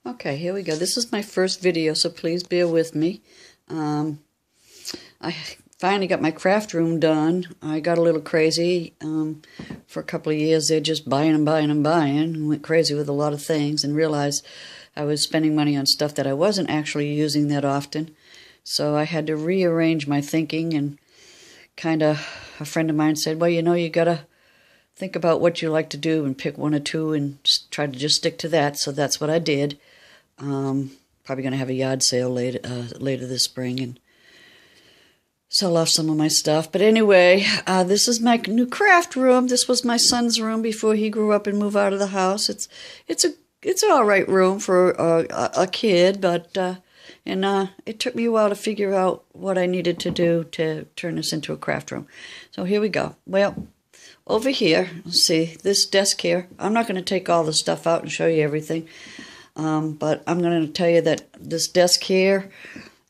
Okay, here we go. This is my first video, so please bear with me. I finally got my craft room done. I got a little crazy for a couple of years there, just buying and buying and buying, and went crazy with a lot of things and realized I was spending money on stuff that I wasn't actually using that often. So I had to rearrange my thinking, and kind of a friend of mine said, well, you got to think about what you like to do and pick one or two and try to just stick to that. So that's what I did. Probably going to have a yard sale later this spring and sell off some of my stuff. But anyway, this is my new craft room. This was my son's room before he grew up and moved out of the house. It's an all right room for a kid, but it took me a while to figure out what I needed to do to turn this into a craft room. So here we go. Well, over here, let's see, this desk here, I'm not going to take all the stuff out and show you everything, but I'm going to tell you that this desk here,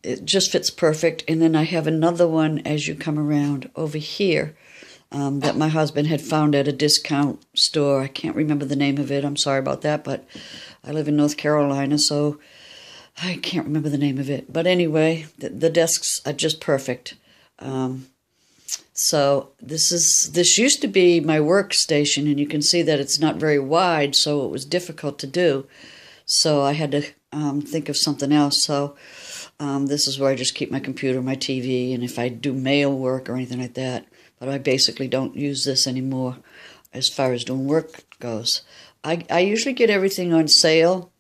it just fits perfect. And then I have another one as you come around over here that my husband had found at a discount store. I can't remember the name of it. I'm sorry about that, but I live in North Carolina, so I can't remember the name of it. But anyway, the desks are just perfect. So this used to be my workstation, and you can see that it's not very wide, so it was difficult to do. So I had to think of something else. So this is where I just keep my computer, my TV, and if I do mail work or anything like that. But I basically don't use this anymore as far as doing work goes. I usually get everything on sale.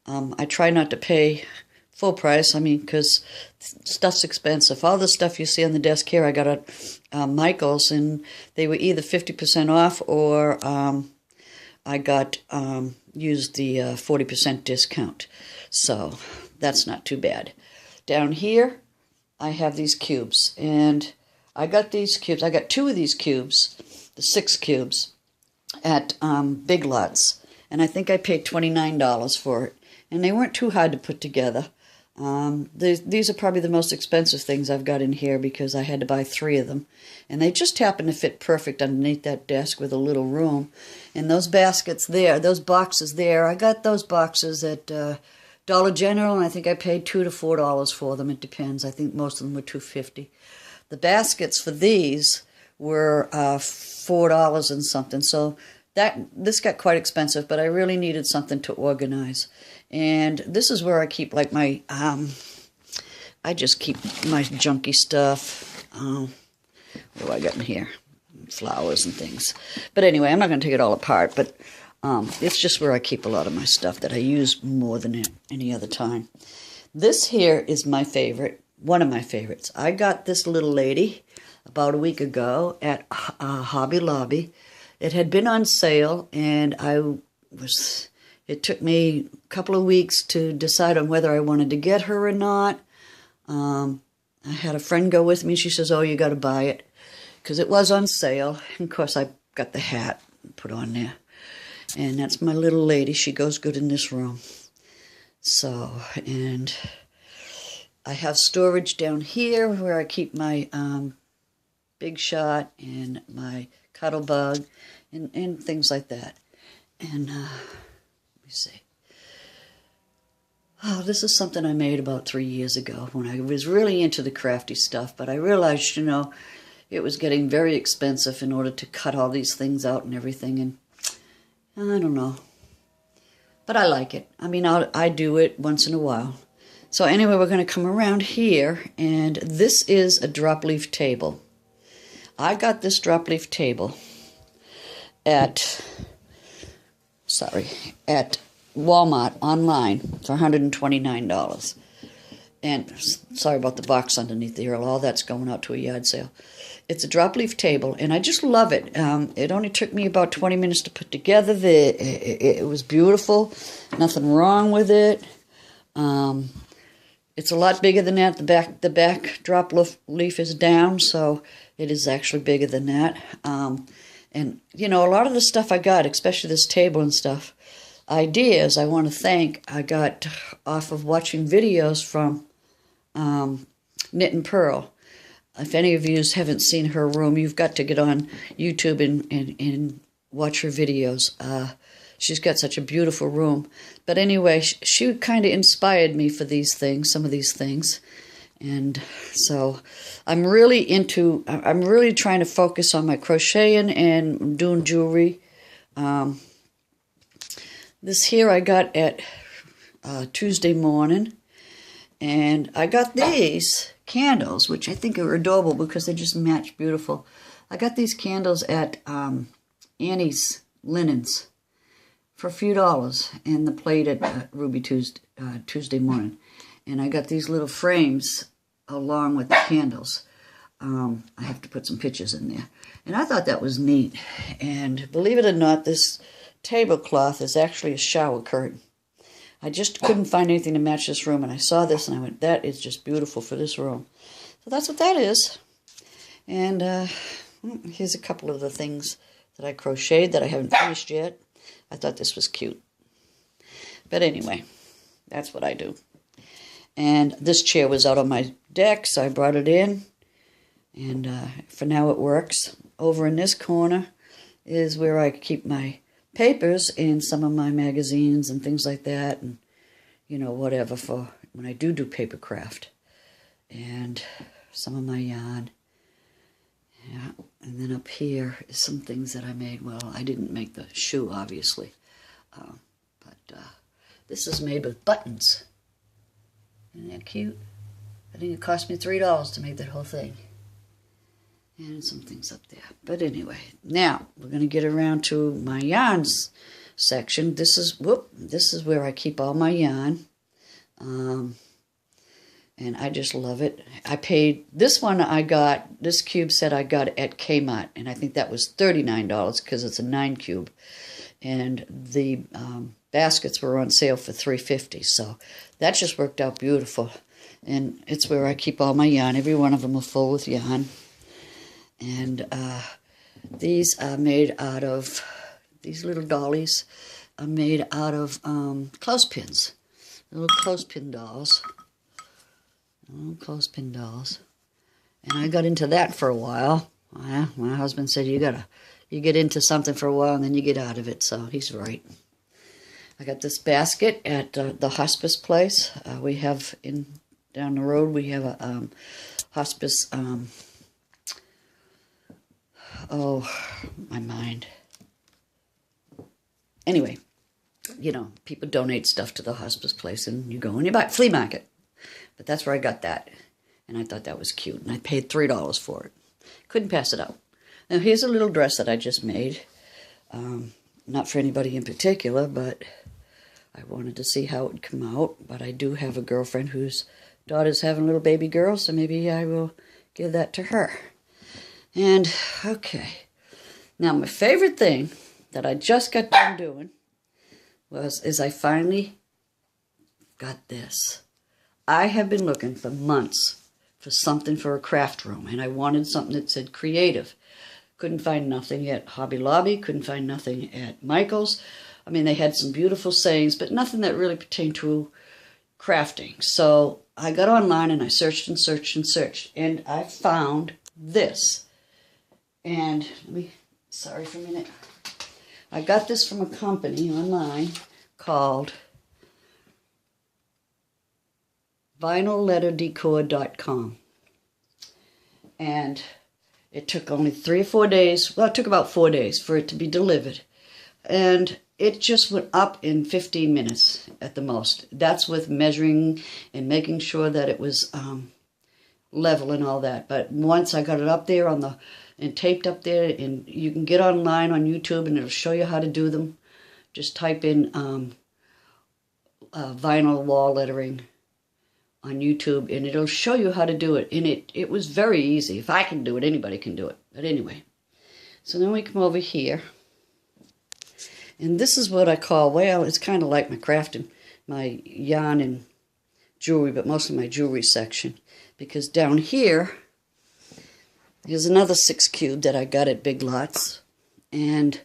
I try not to pay full price, because stuff's expensive. All the stuff you see on the desk here, I got at Michael's, and they were either 50% off or I got used the 40% discount. So that's not too bad. Down here, I have these cubes, and I got these cubes. I got two of these cubes, the 6 cubes, at Big Lots, and I think I paid $29 for it. And they weren't too hard to put together. These are probably the most expensive things I've got in here because I had to buy 3 of them. And they just happen to fit perfect underneath that desk with a little room. And those baskets there, those boxes there, I got those boxes at Dollar General, and I think I paid $2 to $4 for them. It depends. I think most of them were $2.50. The baskets for these were $4 and something. So this got quite expensive, but I really needed something to organize. And this is where I keep like my, I just keep my junky stuff. What do I got in here? Flowers and things. But anyway, I'm not going to take it all apart, but it's just where I keep a lot of my stuff that I use more than any other time. This here is my favorite, one of my favorites. I got this little lady about a week ago at Hobby Lobby. It had been on sale, and it took me a couple of weeks to decide on whether I wanted to get her or not. I had a friend go with me. She says, oh, you got to buy it, because it was on sale. And of course, I got the hat put on there. And that's my little lady. She goes good in this room. So, and I have storage down here where I keep my Big Shot and my Cuddle Bug and things like that. And let me see. Oh, this is something I made about 3 years ago when I was really into the crafty stuff, but I realized, it was getting very expensive in order to cut all these things out and everything, and I don't know. But I like it. I do it once in a while. So anyway, we're going to come around here, and this is a drop leaf table. I got this drop leaf table at Walmart online for $129. And sorry about the box underneath there. All that's going out to a yard sale. It's a drop leaf table, and I just love it. It only took me about 20 minutes to put together. It was beautiful. Nothing wrong with it. It's a lot bigger than that. The back drop leaf is down, so it is actually bigger than that. And, a lot of the stuff I got, especially this table and stuff, ideas I want to thank, I got off of watching videos from Knit and Pearl. If any of you haven't seen her room, you've got to get on YouTube and watch her videos. she's got such a beautiful room. But anyway, she kind of inspired me for these things, some of these things. And so I'm really trying to focus on my crocheting and doing jewelry. This here I got at Tuesday morning. And I got these candles, which I think are adorable because they just match beautiful. I got these candles at Annie's Linens for a few dollars, and the plate at Ruby Tuesday morning. And I got these little frames along with the candles. I have to put some pictures in there. And I thought that was neat. And believe it or not, this tablecloth is actually a shower curtain. I just couldn't find anything to match this room, and I saw this and I went, that is just beautiful for this room. So that's what that is. And here's a couple of the things that I crocheted that I haven't finished yet. I thought this was cute. But anyway, that's what I do. And this chair was out on my deck, so I brought it in. And for now it works. Over in this corner is where I keep my papers and some of my magazines and things like that, and you know, whatever for when I do paper craft, and some of my yarn. Yeah, and then up here is some things that I made. Well, I didn't make the shoe, obviously, but this is made with buttons. Isn't that cute? I think it cost me $3 to make that whole thing. And some things up there. But anyway, now we're going to get around to my yarns section. This is where I keep all my yarn. And I just love it. I paid, this cube set I got at Kmart. And I think that was $39 because it's a 9 cube. And the baskets were on sale for $3.50. So that just worked out beautiful. And it's where I keep all my yarn. Every one of them are full with yarn. And these are made out of, these little dollies are made out of clothespins. Little clothespin dolls. Little clothespin dolls. And I got into that for a while. My husband said, you get into something for a while and then you get out of it. So he's right. I got this basket at the hospice place. We have down the road, we have a hospice, oh, my mind. Anyway, you know, people donate stuff to the hospice place, and you go and you buy flea market. But that's where I got that, and I thought that was cute, and I paid $3 for it. Couldn't pass it up. Now, here's a little dress that I just made. Not for anybody in particular, but I wanted to see how it would come out. But I do have a girlfriend whose daughter's having a little baby girl, so maybe I will give that to her. And, okay, now my favorite thing that I just got done doing is I finally got this. I have been looking for months for something for a craft room, and I wanted something that said creative. Couldn't find nothing at Hobby Lobby, couldn't find nothing at Michael's. I mean, they had some beautiful sayings, but nothing that really pertained to crafting. So I got online and I searched and searched and searched, and I found this. And sorry for a minute. I got this from a company online called VinylLetterDecor.com. And it took only 3 or 4 days. Well, it took about 4 days for it to be delivered. And it just went up in 15 minutes at the most. That's with measuring and making sure that it was level and all that. But once I got it up there and taped up there, and you can get online on YouTube and it'll show you how to do them. Just type in vinyl wall lettering on YouTube and it'll show you how to do it. And it was very easy. If I can do it, anybody can do it. But anyway, so then we come over here. And this is what I call, well, it's kind of like my crafting, my yarn and jewelry, but mostly my jewelry section. Because down here, here's another 6 cube that I got at Big Lots. And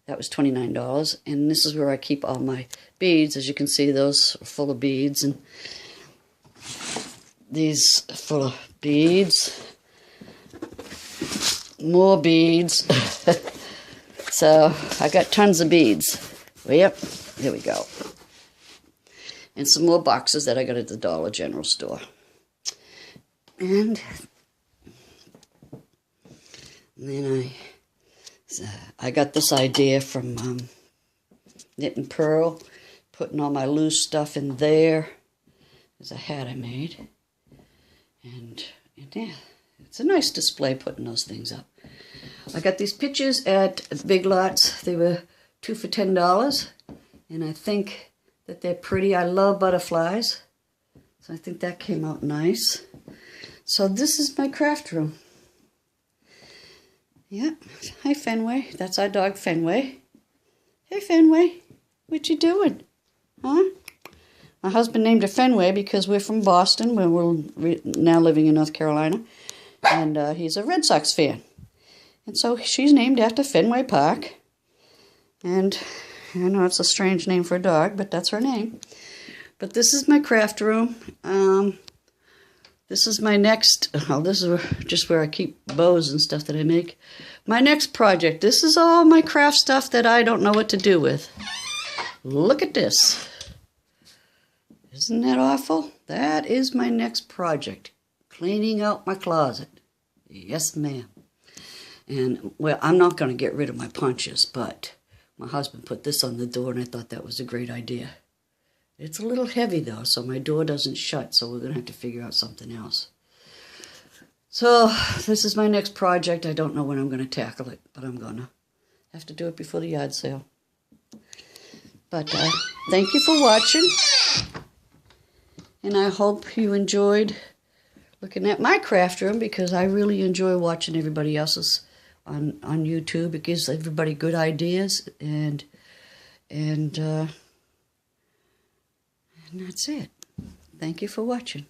that was $29. And this is where I keep all my beads. As you can see, those are full of beads. And these are full of beads. More beads. So I got tons of beads. Yep, here we go. And some more boxes that I got at the Dollar General store. And then I got this idea from Knit and Purl, putting all my loose stuff in there. There's a hat I made. And yeah, it's a nice display putting those things up. I got these pictures at Big Lots. They were 2 for $10. And I think that they're pretty. I love butterflies. So I think that came out nice. So this is my craft room. Yeah. Hi, Fenway. That's our dog, Fenway. Hey, Fenway. What you doing? Huh? My husband named her Fenway because we're from Boston, where we're now living in North Carolina. And he's a Red Sox fan. And so she's named after Fenway Park. And I know it's a strange name for a dog, but that's her name. But this is my craft room. This is my next, this is just where I keep bows and stuff that I make. My next project, this is all my craft stuff that I don't know what to do with. Look at this. Isn't that awful? That is my next project. Cleaning out my closet. Yes, ma'am. And, well, I'm not going to get rid of my punches, but my husband put this on the door, and I thought that was a great idea. It's a little heavy, though, so my door doesn't shut, so we're going to have to figure out something else. So, this is my next project. I don't know when I'm going to tackle it, but I'm going to have to do it before the yard sale. But thank you for watching, and I hope you enjoyed looking at my craft room, because I really enjoy watching everybody else's on YouTube. It gives everybody good ideas, and that's it. Thank you for watching.